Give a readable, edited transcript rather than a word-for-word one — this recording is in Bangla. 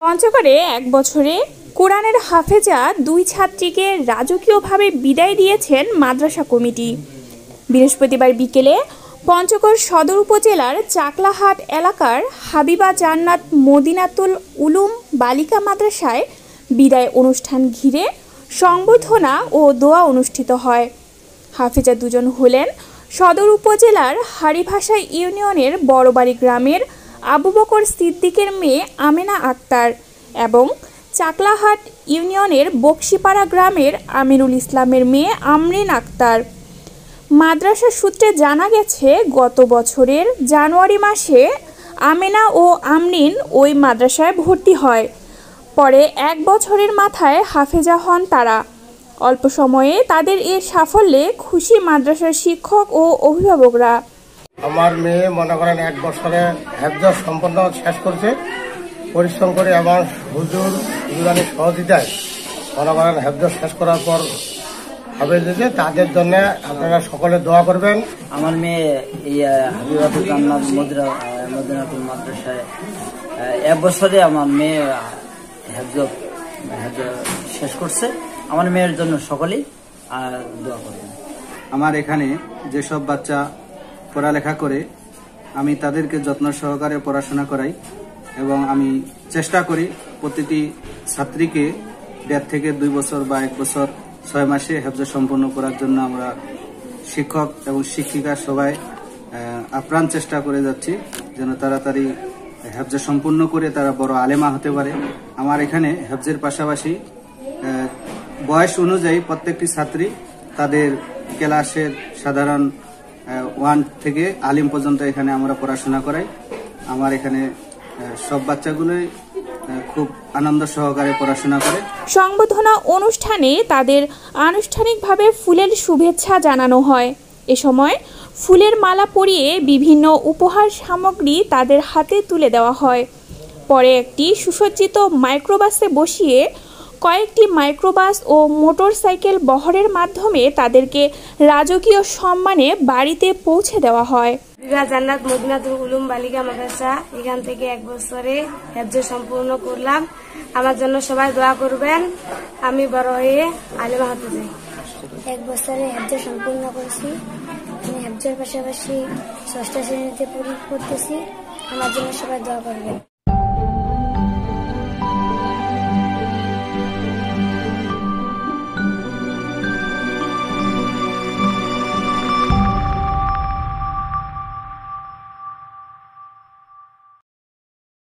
পঞ্চগড়ে এক বছরে কোরআনের হাফেজা দুই ছাত্রীকে রাজকীয়ভাবে বিদায় দিয়েছেন মাদ্রাসা কমিটি। বৃহস্পতিবার বিকেলে পঞ্চগড় সদর উপজেলার চাকলাহাট এলাকার হাবিবা জান্নাত মদিনাতুল উলুম বালিকা মাদ্রাসায় বিদায় অনুষ্ঠান ঘিরে সংবর্ধনা ও দোয়া অনুষ্ঠিত হয়। হাফেজা দুজন হলেন সদর উপজেলার হারিভাষা ইউনিয়নের বড়বাড়ি গ্রামের আবু বকর সিদ্দিকের মেয়ে আমেনা আক্তার এবং চাকলাহাট ইউনিয়নের বক্সিপাড়া গ্রামের আমিরুল ইসলামের মেয়ে আমরিন আক্তার। মাদ্রাসা সূত্রে জানা গেছে, গত বছরের জানুয়ারি মাসে আমেনা ও আমরিন ওই মাদ্রাসায় ভর্তি হয়। পরে এক বছরের মাথায় হাফেজা হন তারা। অল্প সময়ে তাদের এই সাফল্যে খুশি মাদ্রাসার শিক্ষক ও অভিভাবকরা। আমার মেয়ে মনে করেন এক বছরে হেফজ সম্পন্ন শেষ করছে, পরিশ্রম করে আমার হুজুর হুজুরানির সহযোগিতায় মনে করেন হেফজ শেষ করার পর হবে যে তাদের জন্য আপনারা সকলে দোয়া করবেন। আমার মেয়ে এই হাবিবাতুল জান্নাত মদিনাতুল মাদ্রাসায় এক বছরে আমার মেয়ে হেফজ শেষ করছে। আমার মেয়ের জন্য সকলেই দোয়া করবেন। আমার এখানে যেসব বাচ্চা পড়ালেখা করে আমি তাদেরকে যত্ন সহকারে পড়াশোনা করাই এবং আমি চেষ্টা করি প্রতিটি ছাত্রীকে 1.5 থেকে 2 বছর বা 1 বছর 6 মাসে হেফজ সম্পন্ন করার জন্য আমরা শিক্ষক এবং শিক্ষিকা সবাই আপ্রাণ চেষ্টা করে যাচ্ছি যেন তাড়াতাড়ি হেফজ সম্পূর্ণ করে তারা বড় আলেমা হতে পারে। আমার এখানে হেফজের পাশাপাশি বয়স অনুযায়ী প্রত্যেকটি ছাত্রী তাদের ক্লাসের সাধারণ 1 থেকে আলিম পর্যন্ত এখানে আমরা পড়াশোনা করাই। আমার এখানে সব বাচ্চাগুলোই খুব আনন্দ সহকারে পড়াশোনা করে। সংবর্ধনা অনুষ্ঠানে তাদের আনুষ্ঠানিকভাবে ফুলের শুভেচ্ছা জানানো হয়। এ সময় ফুলের মালা পরিয়ে বিভিন্ন উপহার সামগ্রী তাদের হাতে তুলে দেওয়া হয়। পরে একটি সুসজ্জিত মাইক্রোবাসে বসিয়ে কয়েকটি মাইক্রোবাস ও মোটরসাইকেল বহরের মাধ্যমে তাদেরকে রাজকীয় সম্মানে বাড়িতে পৌঁছে দেওয়া হয়। হাবিবা জান্নাত মদিনাতুল উলুম বালিকা মাদ্রাসা, এখান থেকে এক বছরে হেফজ সম্পূর্ণ করলাম। আমার জন্য সবাই দোয়া করবেন, আমি বড় হয়ে আলেমা হতে চাই। এক বছরে হেফজ সম্পূর্ণ করেছি। আমি হেফজের পাশাপাশি 6ষ্ঠ শ্রেণীতে পড়তেছি। আমার জন্য সবাই দোয়া করবেন।